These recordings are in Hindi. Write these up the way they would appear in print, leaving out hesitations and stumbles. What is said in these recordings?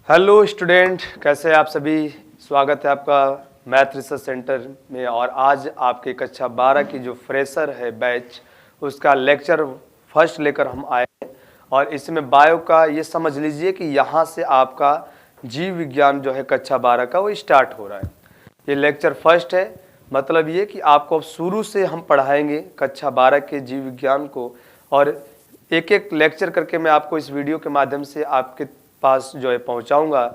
हेलो स्टूडेंट, कैसे हैं आप सभी। स्वागत है आपका मैथ रिसर्च सेंटर में। और आज आपके कक्षा 12 की जो फ्रेशर है बैच, उसका लेक्चर फर्स्ट लेकर हम आए हैं। और इसमें बायो का ये समझ लीजिए कि यहाँ से आपका जीव विज्ञान जो है कक्षा 12 का वो स्टार्ट हो रहा है। ये लेक्चर फर्स्ट है, मतलब ये कि आपको अब शुरू से हम पढ़ाएंगे कक्षा 12 के जीव विज्ञान को। और एक एक लेक्चर करके मैं आपको इस वीडियो के माध्यम से आपके पास जो है पहुंचाऊंगा।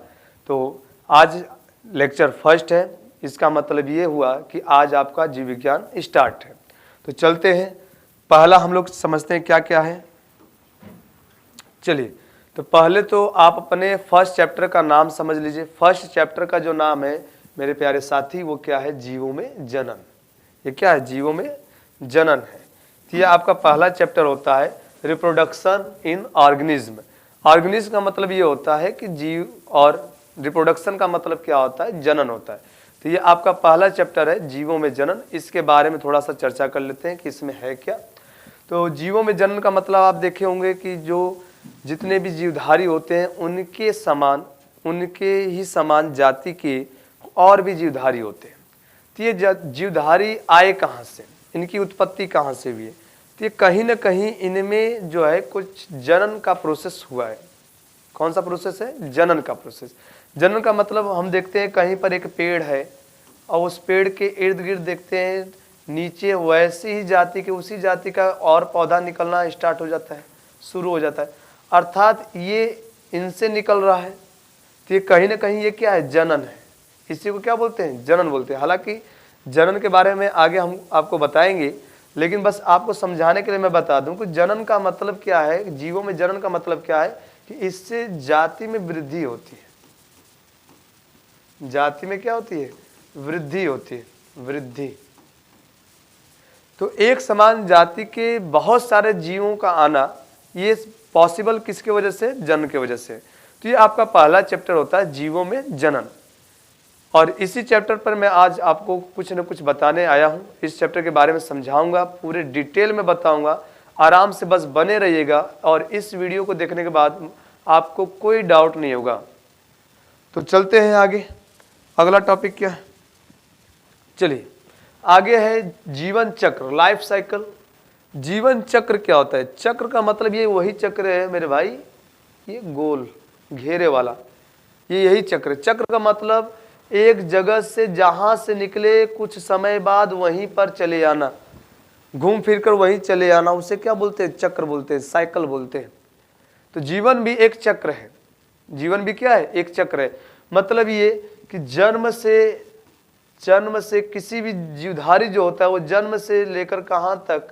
तो आज लेक्चर फर्स्ट है, इसका मतलब ये हुआ कि आज आपका जीव विज्ञान स्टार्ट है। तो चलते हैं, पहला हम लोग समझते हैं क्या क्या है। चलिए, तो पहले तो आप अपने फर्स्ट चैप्टर का नाम समझ लीजिए। फर्स्ट चैप्टर का जो नाम है मेरे प्यारे साथी, वो क्या है? जीवों में जनन। ये क्या है? जीवों में जनन है। तो ये आपका पहला चैप्टर होता है रिप्रोडक्शन इन ऑर्गेनिज्म। ऑर्गेनिज्म का मतलब ये होता है कि जीव, और रिप्रोडक्शन का मतलब क्या होता है? जनन होता है। तो ये आपका पहला चैप्टर है जीवों में जनन। इसके बारे में थोड़ा सा चर्चा कर लेते हैं कि इसमें है क्या। तो जीवों में जनन का मतलब आप देखे होंगे कि जो जितने भी जीवधारी होते हैं उनके समान, उनके ही समान जाति के और भी जीवधारी होते हैं। तो ये जीवधारी आए कहाँ से, इनकी उत्पत्ति कहाँ से हुई है? तो ये कहीं ना कहीं इनमें जो है कुछ जनन का प्रोसेस हुआ है। कौन सा प्रोसेस है? जनन का प्रोसेस। जनन का मतलब हम देखते हैं कहीं पर एक पेड़ है और उस पेड़ के इर्द गिर्द देखते हैं नीचे वैसी ही जाति के, उसी जाति का और पौधा निकलना स्टार्ट हो जाता है, शुरू हो जाता है। अर्थात ये इनसे निकल रहा है। तो ये कहीं ना कहीं ये क्या है? जनन है। इसी को क्या बोलते हैं? जनन बोलते हैं। हालांकि जनन के बारे में आगे हम आपको बताएंगे, लेकिन बस आपको समझाने के लिए मैं बता दूं कि जनन का मतलब क्या है। जीवों में जनन का मतलब क्या है कि इससे जाति में वृद्धि होती है। जाति में क्या होती है? वृद्धि होती है, वृद्धि। तो एक समान जाति के बहुत सारे जीवों का आना, ये पॉसिबल किसके वजह से? जनन के वजह से। तो ये आपका पहला चैप्टर होता है जीवों में जनन। और इसी चैप्टर पर मैं आज आपको कुछ न कुछ बताने आया हूँ। इस चैप्टर के बारे में समझाऊंगा, पूरे डिटेल में बताऊंगा। आराम से बस बने रहिएगा और इस वीडियो को देखने के बाद आपको कोई डाउट नहीं होगा। तो चलते हैं आगे। अगला टॉपिक क्या है? चलिए, आगे है जीवन चक्र, लाइफ साइकिल। जीवन चक्र क्या होता है? चक्र का मतलब ये वही चक्र है मेरे भाई, ये गोल घेरे वाला, ये यही चक्र। चक्र का मतलब एक जगह से जहां से निकले कुछ समय बाद वहीं पर चले आना, घूम फिर कर वहीं चले आना, उसे क्या बोलते हैं? चक्र बोलते हैं, साइकिल बोलते हैं। तो जीवन भी एक चक्र है। जीवन भी क्या है? एक चक्र है। मतलब ये कि जन्म से किसी भी जीवधारी जो होता है वो जन्म से लेकर कहाँ तक?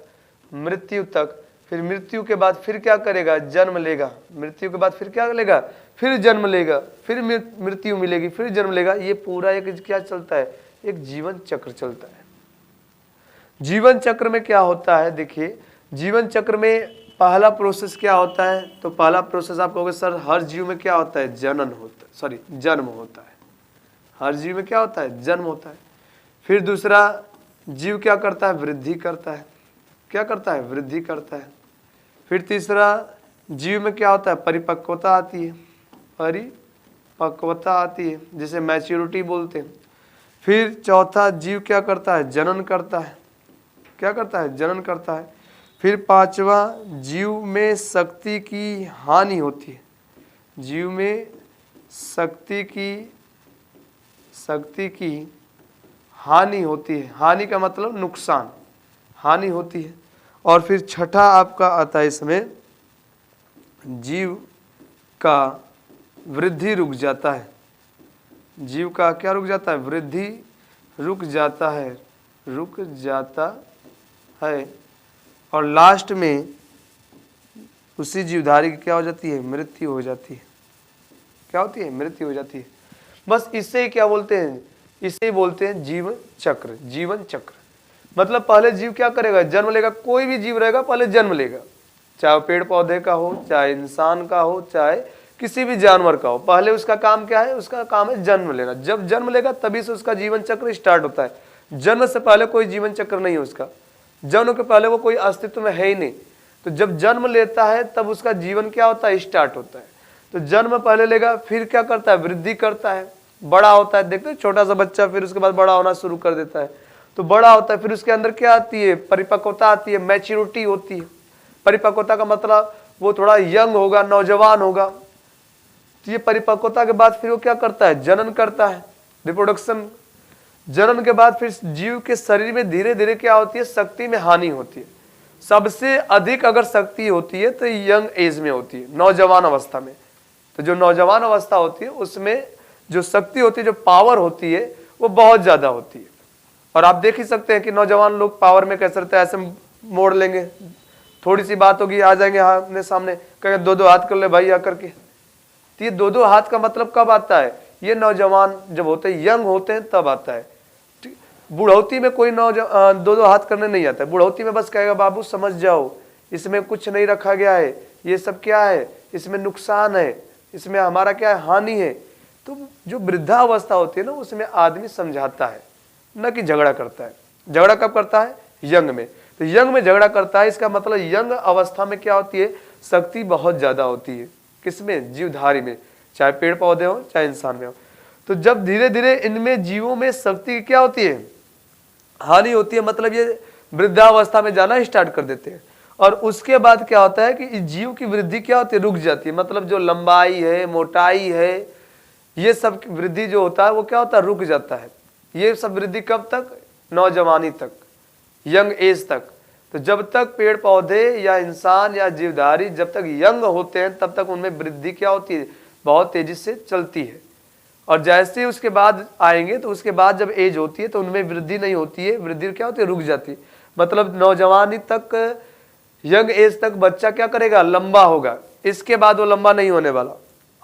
मृत्यु तक। फिर मृत्यु के बाद फिर क्या करेगा? जन्म लेगा। मृत्यु के बाद फिर क्या लेगा? फिर जन्म लेगा। फिर मृत्यु मिलेगी, फिर जन्म लेगा। ये पूरा एक क्या चलता है? एक जीवन चक्र चलता है। जीवन चक्र में क्या होता है? देखिए, जीवन चक्र में पहला प्रोसेस क्या होता है? तो पहला प्रोसेस आप कहोगे सर हर जीव में क्या होता है? जनन होता है, सॉरी जन्म होता है। हर जीव में क्या होता है? जन्म होता है। फिर दूसरा, जीव क्या करता है? वृद्धि करता है। क्या करता है? वृद्धि करता है। फिर तीसरा, जीव में क्या होता है? परिपक्वता आती है, परिपक्वता आती है, जिसे मैच्योरिटी बोलते हैं। फिर चौथा, जीव क्या करता है? जनन करता है। क्या करता है? जनन करता है। फिर पांचवा, जीव में शक्ति की हानि होती है। जीव में शक्ति की हानि होती है। हानि का मतलब नुकसान, हानि होती है। और फिर छठा आपका आता है इसमें, जीव का वृद्धि रुक जाता है। जीव का क्या रुक जाता है? वृद्धि रुक जाता है, रुक जाता है। और लास्ट में उसी जीवधारी की क्या हो जाती है? मृत्यु हो जाती है। क्या होती है? मृत्यु हो जाती है। बस इससे ही क्या बोलते हैं? इसे ही बोलते हैं जीवन चक्र। जीवन चक्र मतलब पहले जीव क्या करेगा? जन्म लेगा। कोई भी जीव रहेगा पहले जन्म लेगा, चाहे पेड़ पौधे का हो, चाहे इंसान का हो, चाहे किसी भी जानवर का हो। पहले उसका काम क्या है? उसका काम है जन्म लेना। जब जन्म लेगा तभी से उसका जीवन चक्र स्टार्ट होता है। जन्म से पहले कोई जीवन चक्र नहीं है उसका। जन्म के पहले वो कोई अस्तित्व में है ही नहीं। तो जब जन्म लेता है तब उसका जीवन क्या होता है? स्टार्ट होता है। तो जन्म पहले लेगा, फिर क्या करता है, वृद्धि करता है, बड़ा होता है। देखते हैं छोटा सा बच्चा फिर उसके बाद बड़ा होना शुरू कर देता है, तो बड़ा होता है, फिर उसके अंदर क्या आती है, परिपक्वता आती है, मैच्योरिटी होती है। परिपक्वता का मतलब वो थोड़ा यंग होगा, नौजवान होगा। तो ये परिपक्वता के बाद फिर वो क्या करता है, जनन करता है, रिप्रोडक्शन। जनन के बाद फिर जीव के शरीर में धीरे धीरे क्या होती है, शक्ति में हानि होती है। सबसे अधिक अगर शक्ति होती है तो यंग एज में होती है, नौजवान अवस्था में। तो जो नौजवान अवस्था होती है उसमें जो शक्ति होती है, जो पावर होती है, वो बहुत ज्यादा होती है। और आप देख ही सकते हैं कि नौजवान लोग पावर में कैसे रहते हैं, ऐसे मोड़ लेंगे, थोड़ी सी बात होगी आ जाएंगे आमने सामने, कहेंगे दो दो हाथ कर ले भाई आकर के। तो ये दो दो हाथ का मतलब कब आता है, ये नौजवान जब होते हैं, यंग होते हैं, तब आता है। बुढ़ौती में कोई दो दो हाथ करने नहीं आता है। बुढ़ौती में बस कहेगा बाबू समझ जाओ, इसमें कुछ नहीं रखा गया है, ये सब क्या है, इसमें नुकसान है, इसमें हमारा क्या है, हानि है। तो जो वृद्धावस्था होती है ना, उसमें आदमी समझाता है, न कि झगड़ा करता है। झगड़ा कब करता है, यंग में। तो यंग में झगड़ा करता है, इसका मतलब यंग अवस्था में क्या होती है, शक्ति बहुत ज्यादा होती है। किसमें, जीवधारी में, चाहे पेड़ पौधे हो चाहे इंसान में हो। तो जब धीरे धीरे इनमें जीवों में शक्ति क्या होती है, हानि होती है, मतलब ये वृद्धावस्था में जाना स्टार्ट कर देते हैं। और उसके बाद क्या होता है कि इस जीव की वृद्धि क्या होती है, रुक जाती है। मतलब जो लंबाई है, मोटाई है, ये सब वृद्धि जो होता है वो क्या होता है, रुक जाता है। ये सब वृद्धि कब तक, नौजवानी तक, यंग एज तक। तो जब तक पेड़ पौधे या इंसान या जीवधारी जब तक यंग होते हैं, तब तक उनमें वृद्धि क्या होती है, बहुत तेजी से चलती है। और जैसे उसके बाद आएंगे तो उसके बाद जब एज होती है तो उनमें वृद्धि नहीं होती है, वृद्धि क्या होती है, रुक जाती है। मतलब नौजवानी तक, यंग एज तक बच्चा क्या करेगा, लंबा होगा। इसके बाद वो लंबा नहीं होने वाला।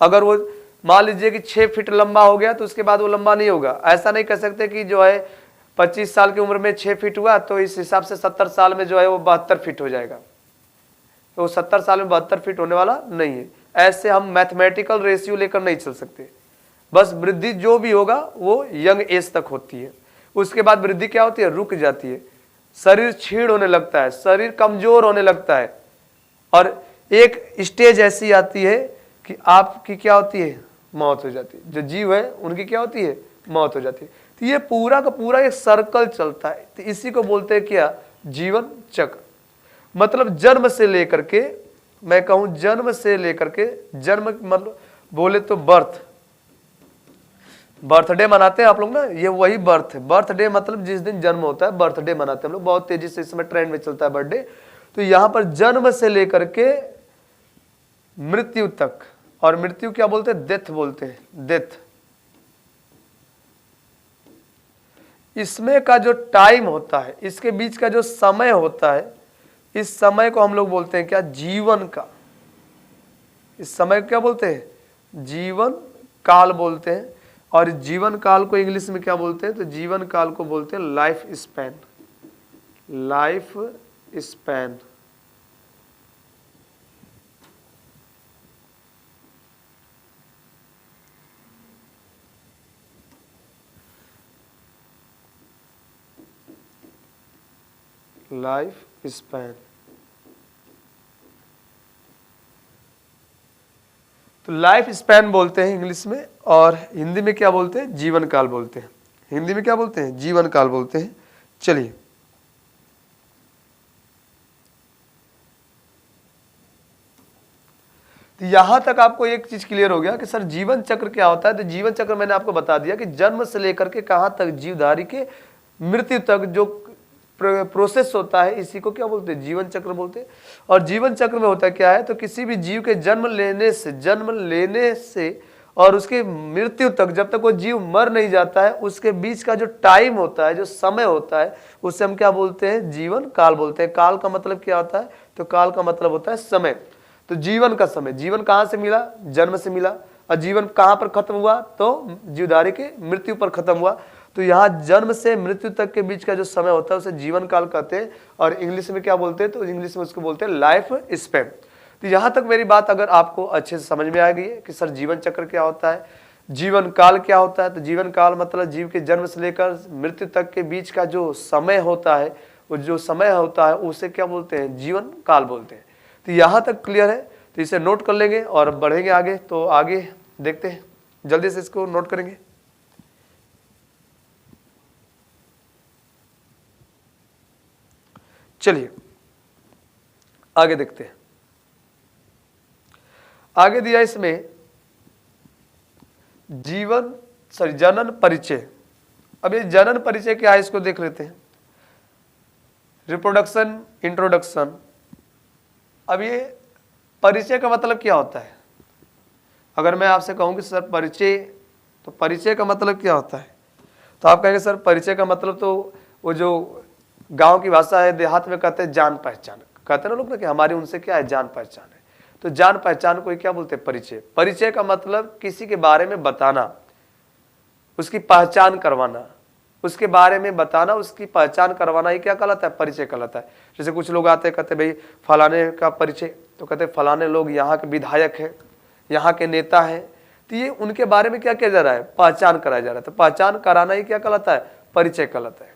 अगर वो मान लीजिए कि 6 फीट लंबा हो गया तो उसके बाद वो लंबा नहीं होगा। ऐसा नहीं कह सकते कि जो है 25 साल की उम्र में 6 फीट हुआ तो इस हिसाब से 70 साल में जो है वो 72 फीट हो जाएगा। तो वो 70 साल में 72 फीट होने वाला नहीं है। ऐसे हम मैथमेटिकल रेशियो लेकर नहीं चल सकते। बस वृद्धि जो भी होगा वो यंग एज तक होती है। उसके बाद वृद्धि क्या होती है, रुक जाती है। शरीर क्षीण होने लगता है, शरीर कमजोर होने लगता है। और एक स्टेज ऐसी आती है कि आपकी क्या होती है, मौत हो जाती है। जो जीव है उनकी क्या होती है, मौत हो जाती है। तो ये पूरा का पूरा एक सर्कल चलता है। तो इसी को बोलते हैं क्या, जीवन चक्र। मतलब जन्म से लेकर के, मैं कहूं जन्म से लेकर के, जन्म मतलब बोले तो बर्थडे मनाते हैं आप लोग ना, ये वही बर्थ है। बर्थडे मतलब जिस दिन जन्म होता है, बर्थडे मनाते हैं हम लोग। बहुत तेजी से इस समय ट्रेंड में चलता है बर्थडे। तो यहां पर जन्म से लेकर के मृत्यु तक, और मृत्यु क्या बोलते हैं, डेथ बोलते हैं, डेथ। इसमें का जो टाइम होता है, इसके बीच का जो समय होता है, इस समय को हम लोग बोलते हैं क्या, जीवन का। इस समय को क्या बोलते हैं, जीवन काल बोलते हैं। और जीवन काल को इंग्लिश में क्या बोलते हैं, तो जीवन काल को बोलते हैं life span. Life span. Life span. तो लाइफ स्पैन बोलते हैं इंग्लिश में, और हिंदी में क्या बोलते हैं, जीवन काल बोलते हैं। हिंदी में क्या बोलते हैं, जीवन काल बोलते हैं। चलिए, तो यहां तक आपको एक चीज क्लियर हो गया कि सर जीवन चक्र क्या होता है। तो जीवन चक्र मैंने आपको बता दिया कि जन्म से लेकर के कहां तक, जीवधारी के मृत्यु तक जो प्रोसेस होता है, इसी को क्या बोलते हैं, जीवन चक्र बोलते हैं। और जीवन चक्र में होता क्या है, तो किसी भी जीव के जन्म लेने से और उसके मृत्यु तक, जब तक वो जीव मर नहीं जाता है, उसके बीच का जो टाइम होता है, जो समय होता है, उससे हम क्या बोलते हैं, जीवन काल बोलते हैं। काल का मतलब क्या होता है, तो काल का मतलब होता है समय। तो जीवन का समय, जीवन कहाँ से मिला, जन्म से मिला। और जीवन कहाँ पर खत्म हुआ, तो जीवधारी के मृत्यु पर खत्म हुआ। तो यहाँ जन्म से मृत्यु तक के बीच का जो समय होता है उसे जीवन काल कहते हैं। और इंग्लिश में क्या बोलते हैं, तो इंग्लिश में उसको बोलते हैं लाइफ स्पैन। तो यहाँ तक मेरी बात अगर आपको अच्छे से समझ में आ गई है कि सर जीवन चक्र क्या होता है, जीवन काल क्या होता है। तो जीवन काल मतलब जीव के जन्म से लेकर मृत्यु तक के बीच का जो समय होता है, वो जो समय होता है उसे क्या बोलते हैं, जीवन काल बोलते हैं। तो यहाँ तक क्लियर है। तो इसे नोट कर लेंगे और बढ़ेंगे आगे। तो आगे देखते हैं, जल्दी से इसको नोट करेंगे। चलिए आगे देखते हैं। आगे दिया इसमें जनन परिचय। अब ये जनन परिचय क्या है इसको देख लेते हैं। Reproduction, introduction. अब ये परिचय का मतलब क्या होता है? अगर मैं आपसे कहूं कि सर परिचय, तो परिचय का मतलब क्या होता है? तो आप कहेंगे सर परिचय का मतलब तो वो जो गांव की भाषा है, देहात में कहते हैं जान पहचान, कहते हैं ना लोग ना कि हमारी उनसे क्या है, जान पहचान है। तो जान पहचान को क्या बोलते हैं? परिचय। परिचय का मतलब किसी के बारे में बताना, उसकी पहचान करवाना, उसके बारे में बताना, उसकी पहचान करवाना, ये क्या कहलाता है? परिचय कहलाता है। जैसे कुछ लोग आते हैं कहते भाई फलाने का परिचय, तो कहते फलाने लोग यहाँ के विधायक हैं, यहाँ के नेता हैं। तो ये उनके बारे में क्या किया जा रहा है? पहचान कराया जा रहा है। तो पहचान कराना ही क्या कहलाता है? परिचय कहलाता है।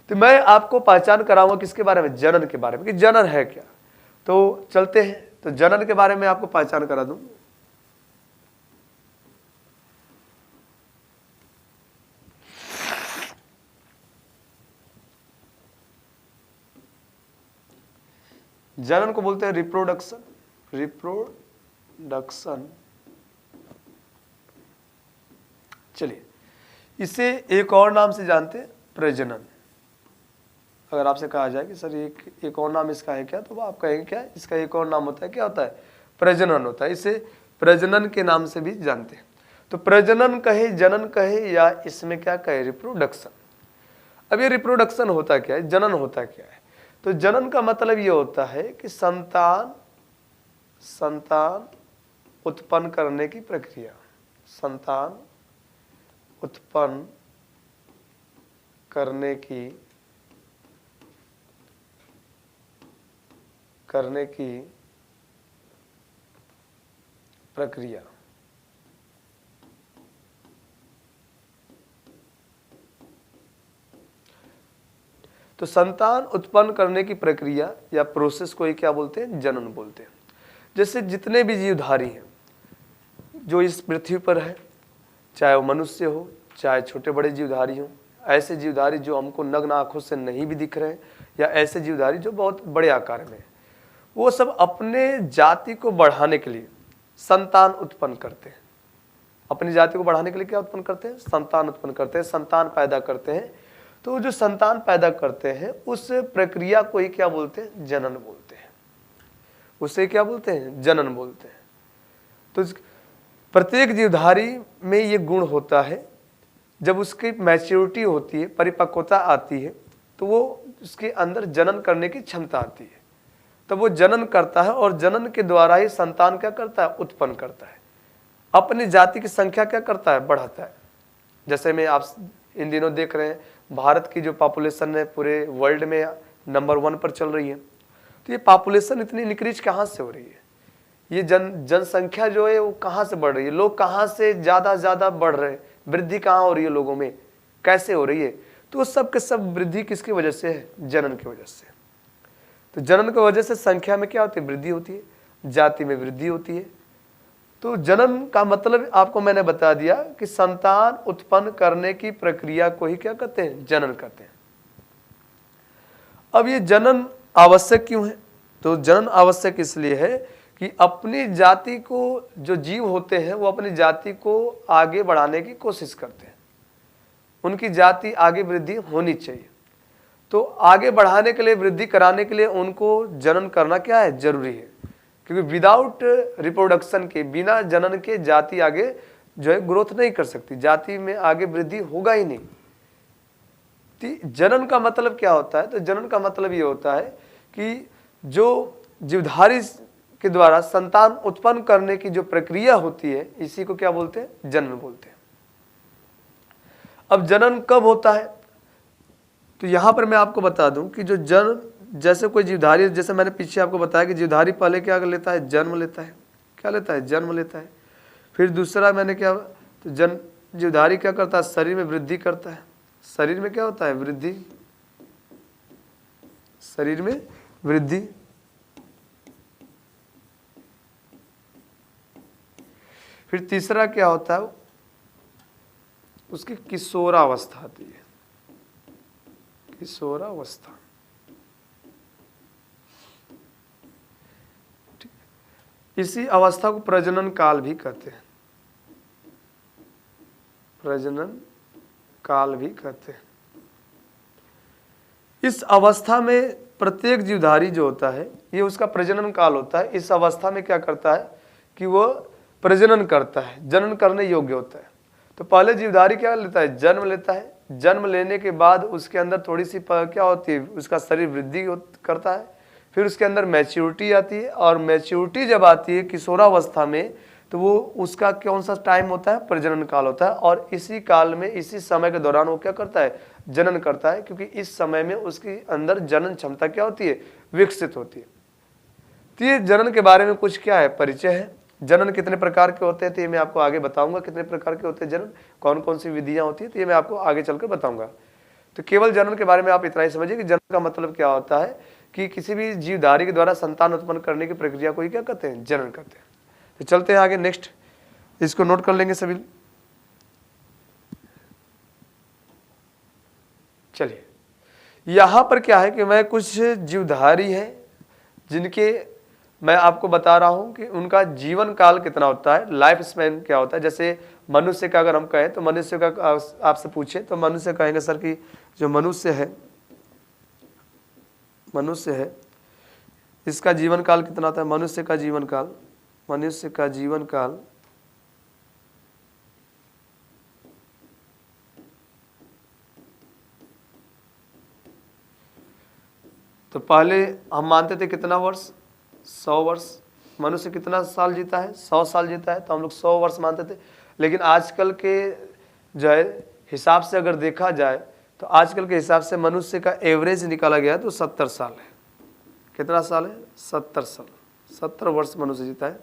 तो मैं आपको पहचान कराऊंगा किसके बारे में? जनन के बारे में, कि जनन है क्या। तो चलते हैं, तो जनन के बारे में आपको पहचान करा दूं। जनन को बोलते हैं रिप्रोडक्शन। रिप्रोडक्शन। चलिए इसे एक और नाम से जानते हैं, प्रजनन। अगर आपसे कहा जाए कि सर एक और नाम इसका है क्या, तो आप कहेंगे क्या? इसका एक और नाम होता है, क्या होता है? प्रजनन होता है। इसे प्रजनन के नाम से भी जानते हैं। तो प्रजनन कहे, जनन कहे, या इसमें क्या कहे? रिप्रोडक्शन। अब ये रिप्रोडक्शन होता क्या है, जनन होता क्या है? तो जनन का मतलब ये होता है कि संतान उत्पन्न करने की प्रक्रिया। संतान उत्पन्न करने की प्रक्रिया। तो संतान उत्पन्न करने की प्रक्रिया या प्रोसेस को ही क्या बोलते हैं? जनन बोलते हैं। जैसे जितने भी जीवधारी हैं जो इस पृथ्वी पर है, चाहे वो मनुष्य हो, चाहे छोटे बड़े जीवधारी हो, ऐसे जीवधारी जो हमको नग्न आंखों से नहीं भी दिख रहे हैं, या ऐसे जीवधारी जो बहुत बड़े आकार में है, वो सब अपने जाति को बढ़ाने के लिए संतान उत्पन्न करते हैं। अपनी जाति को बढ़ाने के लिए क्या उत्पन्न करते हैं? संतान उत्पन्न करते हैं, संतान पैदा करते हैं। तो जो संतान पैदा करते हैं उस प्रक्रिया को ही क्या बोलते हैं? जनन बोलते हैं। उसे क्या बोलते हैं? जनन बोलते हैं। तो प्रत्येक जीवधारी में ये गुण होता है, जब उसकी मैच्योरिटी होती है, परिपक्वता आती है, तो वो उसके अंदर जनन करने की क्षमता आती है। तब वो जनन करता है और जनन के द्वारा ही संतान क्या करता है? उत्पन्न करता है। अपनी जाति की संख्या क्या करता है? बढ़ाता है। जैसे में आप इन दिनों देख रहे हैं, भारत की जो पॉपुलेशन है पूरे वर्ल्ड में नंबर 1 पर चल रही है। तो ये पॉपुलेशन इतनी इंक्रीज कहाँ से हो रही है? ये जनसंख्या जो है वो कहाँ से बढ़ रही है? लोग कहाँ से ज़्यादा बढ़ रहे हैं? वृद्धि कहाँ हो रही है लोगों में? कैसे हो रही है? तो सब के सब वृद्धि किसकी वजह से है? जनन की वजह से। तो जनन की वजह से संख्या में क्या होती है? वृद्धि होती है, जाति में वृद्धि होती है। तो जनन का मतलब आपको मैंने बता दिया कि संतान उत्पन्न करने की प्रक्रिया को ही क्या कहते हैं? जनन कहते हैं। अब ये जनन आवश्यक क्यों है? तो जनन आवश्यक इसलिए है कि अपनी जाति को, जो जीव होते हैं वो अपनी जाति को आगे बढ़ाने की कोशिश करते हैं, उनकी जाति आगे वृद्धि होनी चाहिए। तो आगे बढ़ाने के लिए, वृद्धि कराने के लिए उनको जनन करना क्या है? जरूरी है। क्योंकि विदाउट रिप्रोडक्शन के, बिना जनन के जाति आगे जो है ग्रोथ नहीं कर सकती, जाति में आगे वृद्धि होगा ही नहीं। तो जनन का मतलब क्या होता है? तो जनन का मतलब ये होता है कि जो जीवधारी के द्वारा संतान उत्पन्न करने की जो प्रक्रिया होती है, इसी को क्या बोलते हैं? जनन बोलते हैं। अब जनन कब होता है? तो यहां पर मैं आपको बता दूं कि जो जैसे कोई जीवधारी, जैसे मैंने पीछे आपको बताया कि जीवधारी पहले क्या लेता है? जन्म लेता है। क्या लेता है? जन्म लेता है। फिर दूसरा मैंने क्या, तो जीवधारी क्या करता है? शरीर में वृद्धि करता है। शरीर में क्या होता है? वृद्धि। शरीर में वृद्धि। फिर तीसरा क्या होता है, उसकी किशोरावस्था आती है, किशोरावस्था। इसी अवस्था को प्रजनन काल भी कहते हैं, प्रजनन काल भी कहते हैं। इस अवस्था में प्रत्येक जीवधारी जो होता है ये उसका प्रजनन काल होता है। इस अवस्था में क्या करता है कि वो प्रजनन करता है, जनन करने योग्य होता है। तो पहले जीवधारी क्या लेता है, जन्म लेता है। जन्म लेने के बाद उसके अंदर थोड़ी सी क्या होती है, उसका शरीर वृद्धि करता है। फिर उसके अंदर मैच्योरिटी आती है, और मैच्योरिटी जब आती है किशोरावस्था में, तो वो उसका कौन सा टाइम होता है, प्रजनन काल होता है। और इसी काल में, इसी समय के दौरान वो क्या करता है, जनन करता है, क्योंकि इस समय में उसके अंदर जनन क्षमता क्या होती है, विकसित होती है। तो ये जनन के बारे में कुछ क्या है, परिचय है। जनन कितने प्रकार के होते हैं तो ये मैं आपको आगे बताऊंगा, कितने प्रकार के होते हैं जनन, कौन कौन सी विधियां होती है, तो ये मैं आपको आगे चलकर बताऊंगा। तो केवल जनन के बारे में आप इतना ही समझिए कि जनन का मतलब क्या होता है कि किसी भी जीवधारी के द्वारा संतान उत्पन्न करने की प्रक्रिया को ही क्या कहते हैं, जनन कहते हैं। तो चलते हैं आगे, नेक्स्ट, इसको नोट कर लेंगे सभी। चलिए, यहां पर क्या है कि मैं कुछ जीवधारी हैं जिनके मैं आपको बता रहा हूं कि उनका जीवन काल कितना होता है, लाइफ स्पैन क्या होता है। जैसे मनुष्य का अगर हम कहें तो मनुष्य का आपसे पूछे तो मनुष्य कहेंगे सर कि जो मनुष्य है इसका जीवन काल कितना होता है। मनुष्य का जीवन काल तो पहले हम मानते थे कितना वर्ष, 100 वर्ष। मनुष्य कितना साल जीता है, 100 साल जीता है, तो हम लोग 100 वर्ष मानते थे। लेकिन आजकल के जो है हिसाब से अगर देखा जाए तो आजकल के हिसाब से मनुष्य का एवरेज निकाला गया तो 70 साल है। कितना साल है, 70 साल, 70 वर्ष मनुष्य जीता है।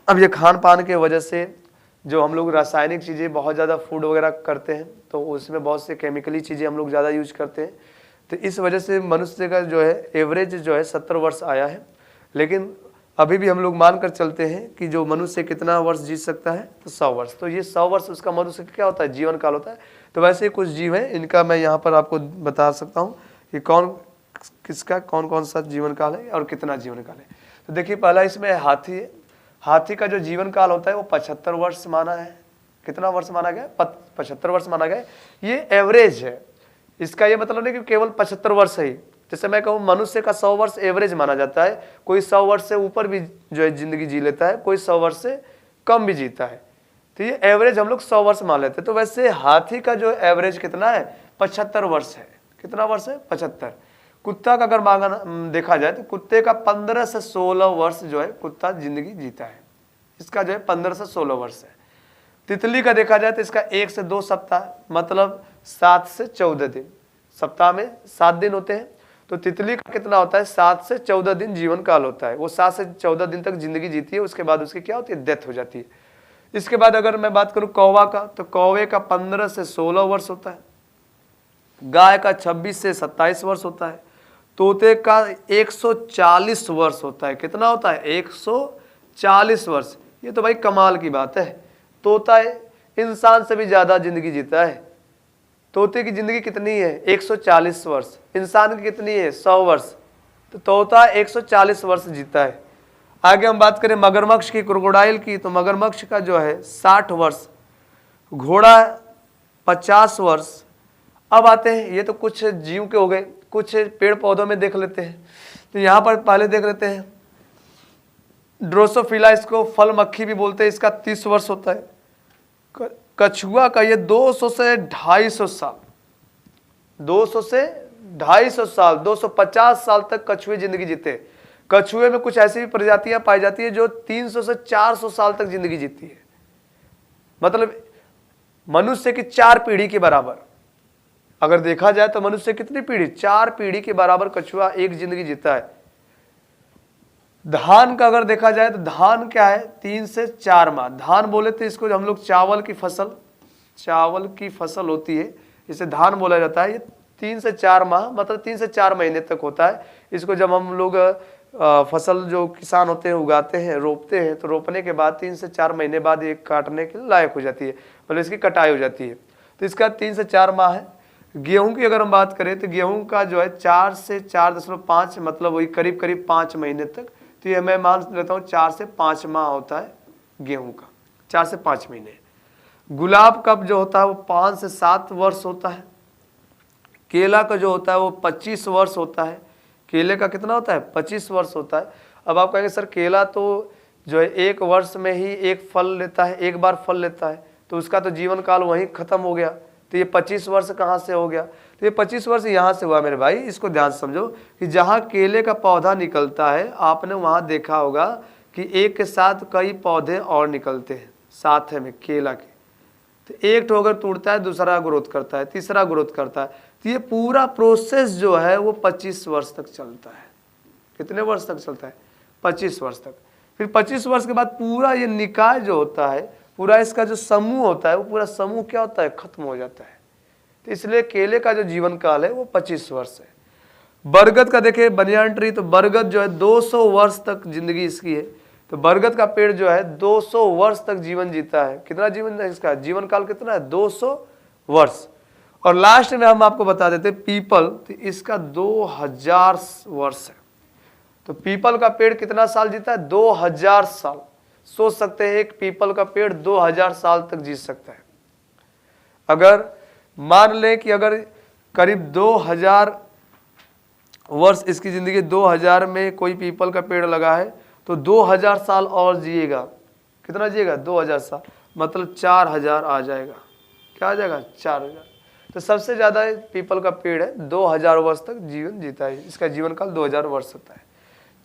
अब ये खान पान के वजह से जो हम लोग रासायनिक चीज़ें बहुत ज़्यादा फूड वगैरह करते हैं तो उसमें बहुत से केमिकली चीज़ें हम लोग ज़्यादा यूज करते हैं, तो इस वजह से मनुष्य का जो है एवरेज जो है 70 वर्ष आया है। लेकिन अभी भी हम लोग मान कर चलते हैं कि जो मनुष्य कितना वर्ष जी सकता है, तो 100 वर्ष। तो ये 100 वर्ष उसका मनुष्य क्या होता है, जीवन काल होता है। तो वैसे ही कुछ जीव हैं, इनका मैं यहाँ पर आपको बता सकता हूँ कि किसका कौन कौन सा जीवन काल है और कितना जीवन काल है। तो देखिए, पहला इसमें हाथी है। हाथी का जो जीवन काल होता है वो 75 वर्ष माना है। कितना वर्ष माना गया, 75 वर्ष माना गया। ये एवरेज है, इसका ये मतलब नहीं कि केवल 75 वर्ष है। जैसे मैं कहूँ मनुष्य का 100 वर्ष एवरेज माना जाता है, कोई 100 वर्ष से ऊपर भी जो है जिंदगी जी लेता है, कोई 100 वर्ष से कम भी जीता है। तो ये एवरेज हम लोग 100 वर्ष मान लेते हैं। तो वैसे हाथी का जो एवरेज कितना है, 75 वर्ष है। कितना वर्ष है, 75। कुत्ता का अगर मांगा देखा जाए तो कुत्ते का 15 से 16 वर्ष जो है कुत्ता जिंदगी जीता है, इसका जो है 15 से 16 वर्ष है। तितली का देखा जाए तो इसका 1 से 2 सप्ताह, मतलब 7 से 14 दिन। सप्ताह में 7 दिन होते हैं, तो तितली का कितना होता है, 7 से 14 दिन जीवन काल होता है। वो 7 से 14 दिन तक जिंदगी जीती है, उसके बाद उसकी क्या होती है, डेथ हो जाती है। इसके बाद अगर मैं बात करूं कौवा का, तो कौवे का 15 से 16 वर्ष होता है। गाय का 26 से 27 वर्ष होता है। तोते का 140 वर्ष होता है। कितना होता है, 140 वर्ष। ये तो भाई कमाल की बात है। तोता इंसान से भी ज्यादा जिंदगी जीता है। तोते की जिंदगी कितनी है, 140 वर्ष। इंसान की कितनी है, 100 वर्ष। तो तोता 140 वर्ष जीता है। आगे हम बात करें मगरमच्छ की, क्रोकोडाइल की, तो मगरमच्छ का जो है 60 वर्ष, घोड़ा 50 वर्ष। अब आते हैं, ये तो कुछ जीव के हो गए, कुछ पेड़ पौधों में देख लेते हैं। तो यहाँ पर पहले देख लेते हैं ड्रोसोफिला, इसको फल मक्खी भी बोलते हैं, इसका 30 वर्ष होता है। कछुआ का ये 200 से 250 साल, 200 से 250 साल, 250 साल तक कछुए जिंदगी जीते। कछुए में कुछ ऐसी भी प्रजातियां पाई जाती है जो 300 से 400 साल तक जिंदगी जीती है, मतलब मनुष्य की 4 पीढ़ी के बराबर। अगर देखा जाए तो मनुष्य कितनी पीढ़ी, 4 पीढ़ी के बराबर कछुआ एक जिंदगी जीता है। धान का अगर देखा जाए तो धान क्या है, 3 से 4 माह। धान बोले तो इसको हम लोग चावल की फसल होती है, इसे धान बोला जाता है। ये 3 से 4 माह, मतलब 3 से 4 महीने तक होता है। इसको जब हम लोग फसल जो किसान होते हैं उगाते हैं, रोपते हैं, तो रोपने के बाद 3 से 4 महीने बाद ये काटने के लायक हो जाती है, मतलब इसकी कटाई हो जाती है। तो इसका 3 से 4 माह है। गेहूं की अगर हम बात करें तो गेहूं का जो है 4 से 4.5, मतलब वही करीब करीब 5 महीने तक। तो ये मैं मान लेता हूँ 4 से 5 माह होता है गेहूं का, 4 से 5 महीने। गुलाब का जो होता है वो 5 से 7 वर्ष होता है। केला का जो होता है वो 25 वर्ष होता है। केले का कितना होता है? 25 वर्ष होता है। अब आप कहेंगे सर केला तो जो है 1 वर्ष में ही एक फल लेता है, एक बार फल लेता है, तो उसका तो जीवन काल वहीं खत्म हो गया, तो ये 25 वर्ष कहाँ से हो गया? तो ये 25 वर्ष यहाँ से हुआ मेरे भाई। इसको ध्यान से समझो कि जहाँ केले का पौधा निकलता है, आपने वहाँ देखा होगा कि एक के साथ कई पौधे और निकलते हैं साथ में केला के। तो एक ठो अगर टूटता है, दूसरा ग्रोथ करता है, तीसरा ग्रोथ करता है। तो ये पूरा प्रोसेस जो है वो 25 वर्ष तक चलता है। कितने वर्ष तक चलता है? 25 वर्ष तक। फिर 25 वर्ष के बाद पूरा ये निकाय जो होता है, पूरा इसका जो समूह होता है, वो पूरा समूह क्या होता है? खत्म हो जाता है। तो इसलिए केले का जो जीवन काल है वो 25 वर्ष है। बरगद का देखें, बनियान ट्री, तो बरगद जो है 200 वर्ष तक जिंदगी इसकी है। तो बरगद का पेड़ जो है 200 वर्ष तक जीवन जीता है। कितना जीवन है इसका? जीवन काल कितना है? 200 वर्ष। और लास्ट में हम आपको बता देते पीपल, तो इसका 2000 वर्ष है। तो पीपल का पेड़ कितना साल जीता है? 2000 साल। सोच सकते हैं एक पीपल का पेड़ 2000 साल तक जी सकता है। अगर मान लें कि अगर करीब 2000 वर्ष इसकी जिंदगी, 2000 में कोई पीपल का पेड़ लगा है तो 2000 साल और जिएगा। कितना जिएगा? 2000 साल, मतलब 4000 आ जाएगा। क्या आ जाएगा? 4000। तो सबसे ज़्यादा पीपल का पेड़ है, 2000 वर्ष तक जीवन जीता है। इसका जीवन काल 2000 वर्ष होता है।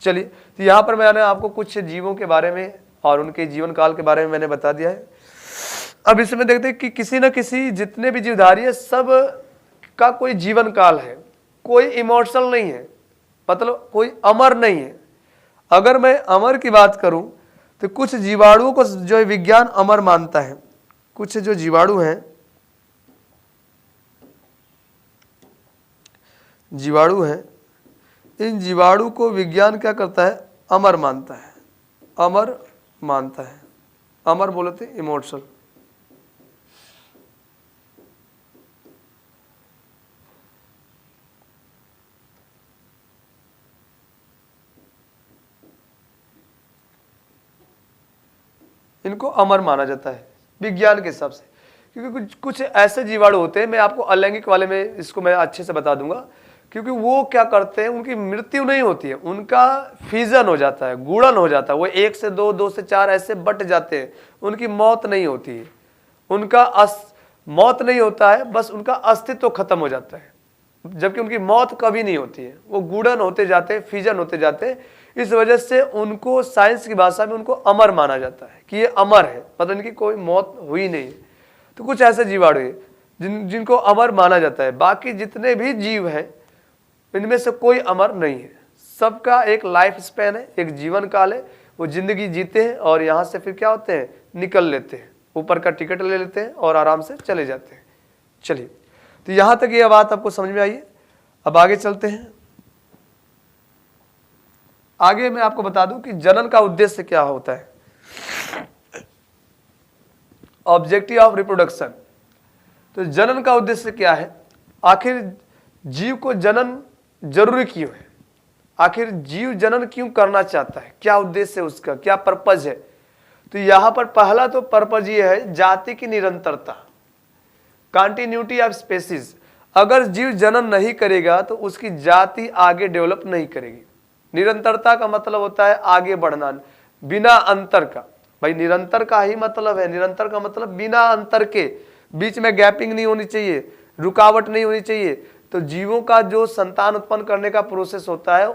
चलिए, तो यहाँ पर मैंने आपको कुछ जीवों के बारे में और उनके जीवन काल के बारे में मैंने बता दिया है। अब इसमें देखते हैं कि किसी न किसी, जितने भी जीवधारी है, सब का कोई जीवन काल है। कोई इमोर्टल नहीं है, मतलब कोई अमर नहीं है। अगर मैं अमर की बात करूं तो कुछ जीवाणुओं को जो है विज्ञान अमर मानता है। कुछ जो जीवाणु हैं, इन जीवाणु को विज्ञान क्या करता है? अमर मानता है। अमर मानता है। अमर बोलते इमोर्टल। इनको अमर माना जाता है विज्ञान के हिसाब से, क्योंकि कुछ ऐसे जीवाणु होते हैं, मैं आपको अलैंगिक वाले में इसको मैं अच्छे से बता दूंगा, क्योंकि वो क्या करते हैं, उनकी मृत्यु नहीं होती है, उनका फ्यूजन हो जाता है, गुणन हो जाता है। वो 1 से 2, 2 से 4 ऐसे बट जाते हैं। उनकी मौत नहीं होती है, उनका मौत नहीं होता है, बस उनका अस्तित्व खत्म हो जाता है, जबकि उनकी मौत कभी नहीं होती है। वो गुणन होते जाते हैं, फ्यूजन होते जाते हैं। इस वजह से उनको साइंस की भाषा में उनको अमर माना जाता है कि ये अमर है, मतलब इनकी कोई मौत हुई नहीं है। तो कुछ ऐसे जीवाणु हैं जिनको अमर माना जाता है। बाकी जितने भी जीव हैं इनमें से कोई अमर नहीं है। सबका एक लाइफ स्पैन है, एक जीवन काल है। वो जिंदगी जीते हैं और यहाँ से फिर क्या होते हैं? निकल लेते हैं, ऊपर का टिकट ले लेते हैं और आराम से चले जाते हैं। चलिए, तो यहाँ तक ये बात आपको समझ में आई है। अब आगे चलते हैं। आगे मैं आपको बता दूं कि जनन का उद्देश्य क्या होता है। Objective of reproduction. तो जनन का उद्देश्य क्या है? आखिर जीव को जनन जरूरी क्यों है? आखिर जीव जनन क्यों करना चाहता है? क्या उद्देश्य है उसका? क्या पर्पज है? तो यहां पर पहला तो पर्पज ये है जाति की निरंतरता, कंटिन्यूटी ऑफ स्पेसीज। अगर जीव जनन नहीं करेगा तो उसकी जाति आगे डेवलप नहीं करेगी। निरंतरता का मतलब होता है आगे बढ़ना बिना अंतर का। भाई निरंतर का ही मतलब है, निरंतर का मतलब बिना अंतर के, बीच में गैपिंग नहीं होनी चाहिए, रुकावट नहीं होनी चाहिए। तो जीवों का जो संतान उत्पन्न करने का प्रोसेस होता है,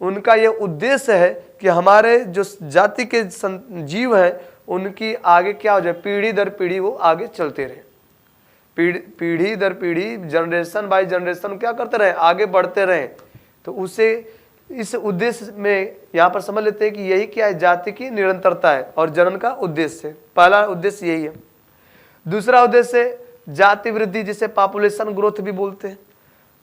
उनका ये उद्देश्य है कि हमारे जो जाति के जीव हैं उनकी आगे क्या हो जाए, पीढ़ी दर पीढ़ी वो आगे चलते रहे। पीढ़ी दर पीढ़ी, जनरेशन बाय जनरेशन क्या करते रहे? आगे बढ़ते रहे। तो उसे इस उद्देश्य में यहाँ पर समझ लेते हैं कि यही क्या है? जाति की निरंतरता है और जनन का उद्देश्य। पहला उद्देश्य यही है। दूसरा उद्देश्य जाति वृद्धि, जिसे पॉपुलेशन ग्रोथ भी बोलते हैं।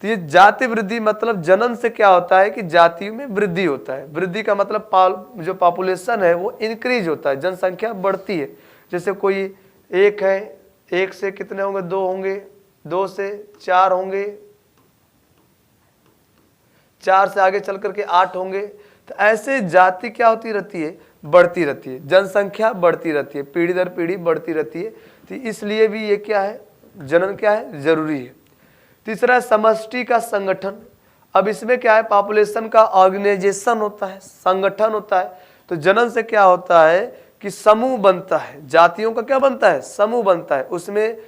तो ये जाति वृद्धि मतलब जनन से क्या होता है कि जाति में वृद्धि होता है। वृद्धि का मतलब जो पॉपुलेशन है वो इंक्रीज होता है, जनसंख्या बढ़ती है। जैसे कोई एक है, एक से कितने होंगे, दो होंगे, दो से चार होंगे, चार से आगे चल करके 8 होंगे। तो ऐसे जाति क्या होती रहती है, बढ़ती रहती है, जनसंख्या बढ़ती रहती है, पीढ़ी दर पीढ़ी बढ़ती रहती है। तो इसलिए भी ये क्या है, जनन क्या है, जरूरी है। तीसरा है समष्टि का संगठन। अब इसमें क्या है, पॉपुलेशन का ऑर्गेनाइजेशन होता है, संगठन होता है। तो जनन से क्या होता है कि समूह बनता है, जातियों का क्या बनता है, समूह बनता है, उसमें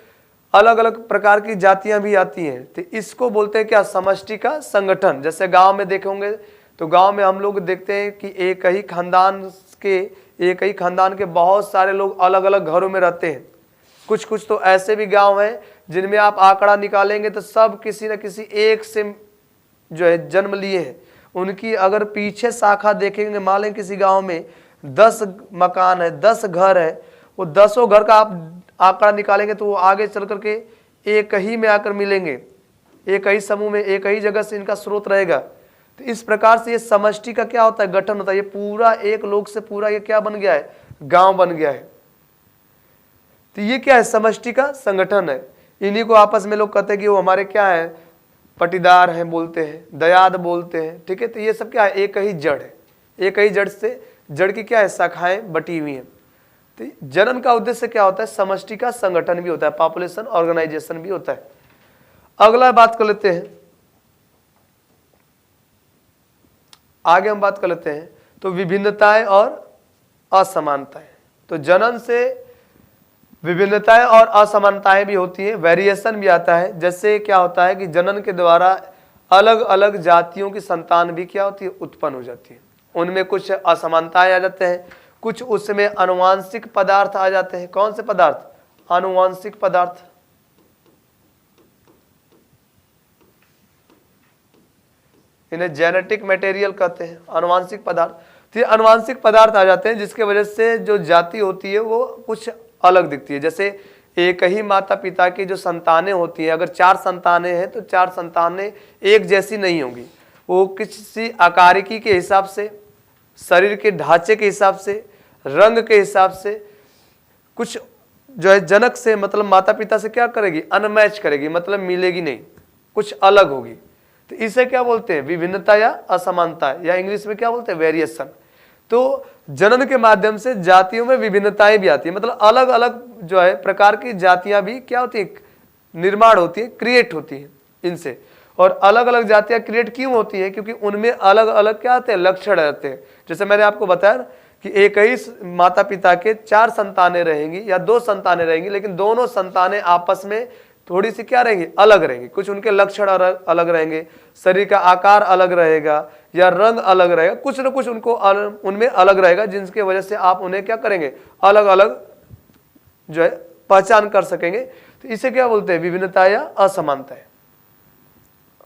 अलग अलग प्रकार की जातियां भी आती हैं। तो इसको बोलते हैं क्या, समष्टि का संगठन। जैसे गांव में देखे होंगे तो गांव में हम लोग देखते हैं कि एक ही खानदान के बहुत सारे लोग अलग अलग घरों में रहते हैं। कुछ कुछ तो ऐसे भी गांव हैं जिनमें आप आंकड़ा निकालेंगे तो सब किसी न किसी एक से जो है जन्म लिए हैं। उनकी अगर पीछे शाखा देखेंगे, मान लें किसी गांव में 10 मकान है, 10 घर है, वो 10 घर का आप आंकड़ा निकालेंगे तो वो आगे चल करके एक ही में आकर मिलेंगे, एक ही समूह में, एक ही जगह से इनका स्रोत रहेगा। तो इस प्रकार से ये समष्टि का क्या होता है, गठन होता है। ये पूरा एक लोग से पूरा ये क्या बन गया है, गांव बन गया है। तो ये क्या है, समष्टि का संगठन है। इन्हीं को आपस में लोग कहते हैं कि वो हमारे क्या है, पटीदार हैं बोलते हैं, दयाद बोलते हैं, ठीक है। तो ये सब क्या है, एक ही जड़ है, एक ही जड़ से, जड़ की क्या है, शाखाएं बटी हुई हैं। तो जनन का उद्देश्य क्या होता है, समष्टि का संगठन भी होता है, पॉपुलेशन ऑर्गेनाइजेशन भी होता है। अगला बात कर लेते हैं, आगे हम बात कर लेते हैं तो विभिन्नताएं और असमानताएं। तो जनन से विभिन्नताएं और असमानताएं भी होती है, वेरिएशन भी आता है। जैसे क्या होता है कि जनन के द्वारा अलग अलग जातियों की संतान भी क्या होती है, उत्पन्न हो जाती है। उनमें कुछ असमानताएं आ जाते हैं, कुछ उसमें आनुवांशिक पदार्थ आ जाते हैं। कौन से पदार्थ, आनुवांशिक पदार्थ। इन्हें जेनेटिक मटेरियल कहते हैं, आनुवांशिक पदार्थ। तो ये आनुवांशिक पदार्थ आ जाते हैं जिसके वजह से जो जाति होती है वो कुछ अलग दिखती है। जैसे एक ही माता पिता की जो संतानें होती हैं, अगर 4 संतानें हैं तो 4 संतानें एक जैसी नहीं होंगी, वो किसी आकारिकी के हिसाब से, शरीर के ढांचे के हिसाब से, रंग के हिसाब से, कुछ जो है जनक से मतलब माता पिता से क्या करेगी, अनमैच करेगी, मतलब मिलेगी नहीं, कुछ अलग होगी। तो इसे क्या बोलते हैं, विभिन्नता या असमानता, या इंग्लिश में क्या बोलते हैं, वेरिएशन। तो जनन के माध्यम से जातियों में विभिन्नताएं भी आती है, मतलब अलग अलग जो है प्रकार की जातियां भी क्या होती है, निर्माण होती है, क्रिएट होती है इनसे। और अलग अलग जातियां क्रिएट क्यों होती है, क्योंकि उनमें अलग अलग क्या आते हैं, लक्षण रहते हैं। जैसे मैंने आपको बताया कि एक ही माता पिता के 4 संतानें रहेंगी या 2 संतानें रहेंगी, लेकिन दोनों संतानें आपस में थोड़ी सी क्या रहेंगी, अलग रहेंगी। कुछ उनके लक्षण अलग रहेंगे, शरीर का आकार अलग रहेगा या रंग अलग रहेगा, कुछ न कुछ उनको उनमें अलग रहेगा, जिसकी वजह से आप उन्हें क्या करेंगे, अलग अलग जो है पहचान कर सकेंगे। तो इसे क्या बोलते हैं, विभिन्नता या असमानता है।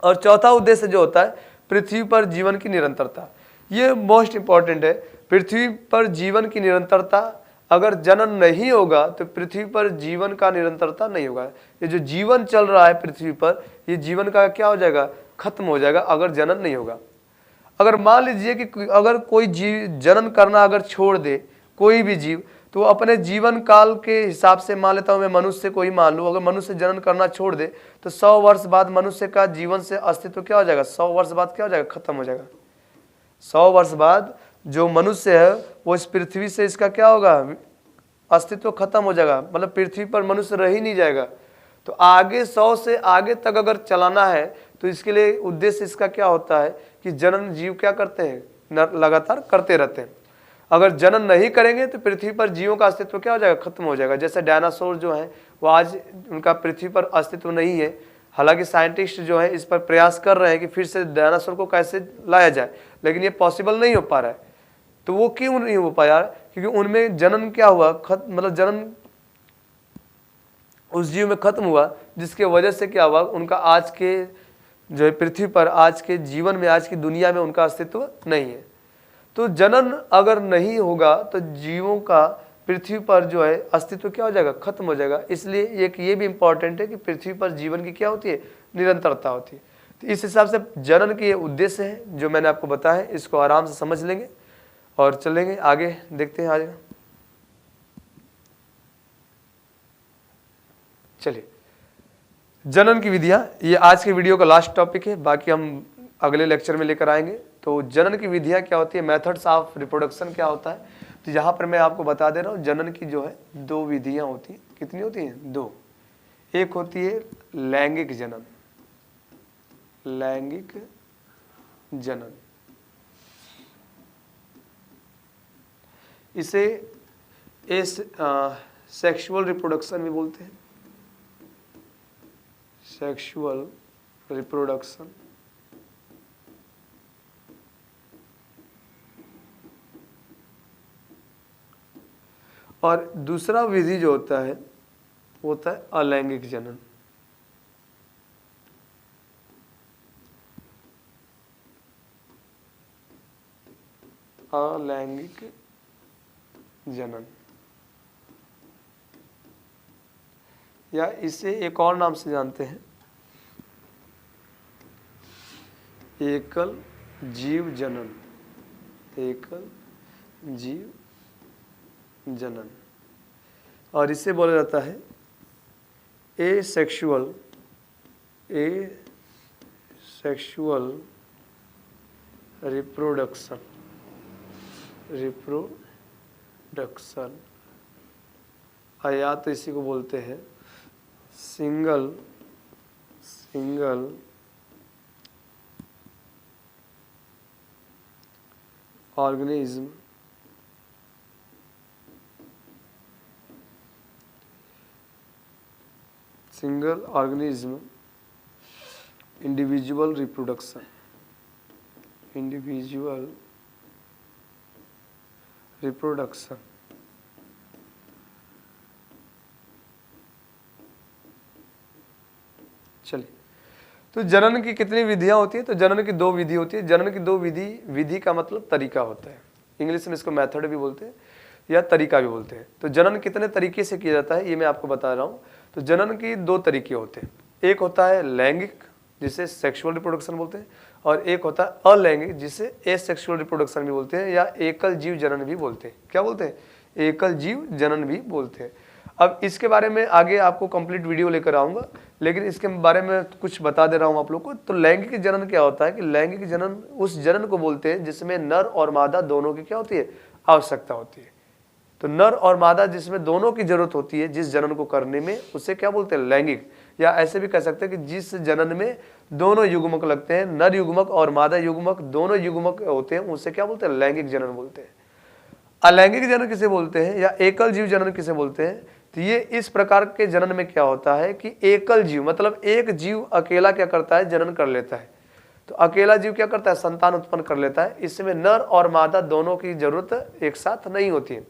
और चौथा उद्देश्य जो होता है, पृथ्वी पर जीवन की निरंतरता। ये मोस्ट इंपॉर्टेंट है। पृथ्वी पर जीवन की निरंतरता, अगर जनन नहीं होगा तो पृथ्वी पर जीवन का निरंतरता नहीं होगा। ये जो जीवन चल रहा है पृथ्वी पर, ये जीवन का क्या हो जाएगा, खत्म हो जाएगा अगर जनन नहीं होगा। अगर मान लीजिए कि अगर कोई जीव जनन करना अगर छोड़ दे, कोई भी जीव, तो वो अपने जीवन काल के हिसाब से, मान लेता हूँ मैं मनुष्य को ही मान लूँ, अगर मनुष्य जनन करना छोड़ दे तो 100 वर्ष बाद मनुष्य का जीवन से अस्तित्व क्या हो जाएगा, 100 वर्ष बाद क्या हो जाएगा, खत्म हो जाएगा। 100 वर्ष बाद जो मनुष्य है वो इस पृथ्वी से इसका क्या होगा, अस्तित्व खत्म हो जाएगा, मतलब पृथ्वी पर मनुष्य रह ही नहीं जाएगा। तो आगे 100 से आगे तक अगर चलाना है तो इसके लिए उद्देश्य इसका क्या होता है कि जनन जीव क्या करते हैं, लगातार करते रहते हैं। अगर जनन नहीं करेंगे तो पृथ्वी पर जीवों का अस्तित्व क्या हो जाएगा, खत्म हो जाएगा। जैसे डायनासोर जो है वो आज उनका पृथ्वी पर अस्तित्व नहीं है। हालांकि साइंटिस्ट जो है इस पर प्रयास कर रहे हैं कि फिर से डायनासोर को कैसे लाया जाए, लेकिन ये पॉसिबल नहीं हो पा रहा है। तो वो क्यों नहीं हो पाया, क्योंकि उनमें जनन क्या हुआ, मतलब जनन उस जीव में खत्म हुआ, जिसके वजह से क्या हुआ, उनका आज के जो है पृथ्वी पर, आज के जीवन में, आज की दुनिया में उनका अस्तित्व नहीं है। तो जनन अगर नहीं होगा तो जीवों का पृथ्वी पर जो है अस्तित्व क्या हो जाएगा, खत्म हो जाएगा। इसलिए एक ये भी इंपॉर्टेंट है कि पृथ्वी पर जीवन की क्या होती है, निरंतरता होती है। तो इस हिसाब से जनन की ये उद्देश्य है जो मैंने आपको बताया है, इसको आराम से समझ लेंगे और चलेंगे आगे, देखते हैं आगे। चलिए, जनन की विधियां, ये आज के वीडियो का लास्ट टॉपिक है, बाकी हम अगले लेक्चर में लेकर आएंगे। तो जनन की विधियां क्या होती है, मेथड्स ऑफ रिप्रोडक्शन क्या होता है, तो यहाँ पर मैं आपको बता दे रहा हूँ जनन की जो है 2 विधियां होती हैं। कितनी होती हैं? 2। एक होती है लैंगिक जनन, लैंगिक जनन, इसे सेक्सुअल रिप्रोडक्शन भी बोलते हैं, सेक्सुअल रिप्रोडक्शन। और दूसरा विधि जो होता है वो होता है अलैंगिक जनन। अलैंगिक जनन, या इसे एक और नाम से जानते हैं, एकल जीव जनन, एकल जीव जनन। और इसे बोला जाता है एसेक्सुअल रिप्रोडक्शन, या तो इसी को बोलते हैं सिंगल ऑर्गेनिज्म इंडिविजुअल रिप्रोडक्शन, चलिए, तो जनन की कितनी विधियां होती है, तो जनन की 2 विधि होती है। जनन की 2 विधि का मतलब तरीका होता है, इंग्लिश में इसको मेथड भी बोलते हैं या तरीका भी बोलते हैं। तो जनन कितने तरीके से किया जाता है ये मैं आपको बता रहा हूँ। तो जनन की 2 तरीके होते हैं, एक होता है लैंगिक जिसे सेक्सुअल रिप्रोडक्शन बोलते हैं, और एक होता है अलैंगिक जिसे एसेक्सुअल रिप्रोडक्शन भी बोलते हैं या एकल जीव जनन भी बोलते हैं। क्या बोलते हैं? एकल जीव जनन भी बोलते हैं। अब इसके बारे में आगे आपको कंप्लीट वीडियो लेकर आऊंगा, लेकिन इसके बारे में कुछ बता दे रहा हूं आप लोग को। तो लैंगिक जनन क्या होता है कि लैंगिक जनन उस जनन को बोलते हैं जिसमें नर और मादा दोनों की क्या होती है? आवश्यकता होती है। तो नर और मादा जिसमें दोनों की जरूरत होती है जिस जनन को करने में, उसे क्या बोलते हैं? लैंगिक। या ऐसे भी कह सकते हैं कि जिस जनन में दोनों युग्मक लगते हैं, नर युग्मक और मादा युग्मक दोनों युग्मक होते हैं, उसे क्या बोलते हैं? लैंगिक जनन बोलते हैं। अलैंगिक जनन किसे बोलते हैं या एकल जीव जनन किसे बोलते हैं? तो ये इस प्रकार के जनन में क्या होता है कि एकल जीव मतलब एक जीव अकेला क्या करता है? जनन कर लेता है। तो अकेला जीव क्या करता है? संतान उत्पन्न कर लेता है। इसमें नर और मादा दोनों की जरूरत एक साथ नहीं होती है,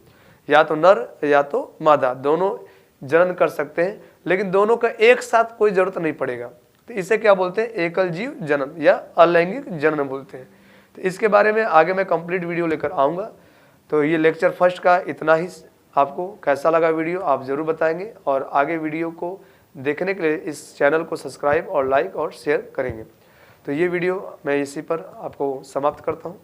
या तो नर या तो मादा दोनों जनन कर सकते हैं, लेकिन दोनों का एक साथ कोई जरूरत नहीं पड़ेगा। तो इसे क्या बोलते हैं? एकल जीव जनन या अलैंगिक जनन बोलते हैं। तो इसके बारे में आगे मैं कंप्लीट वीडियो लेकर आऊँगा। तो ये लेक्चर फर्स्ट का इतना ही। आपको कैसा लगा वीडियो आप ज़रूर बताएंगे, और आगे वीडियो को देखने के लिए इस चैनल को सब्सक्राइब और लाइक और शेयर करेंगे। तो ये वीडियो मैं इसी पर आपको समाप्त करता हूँ।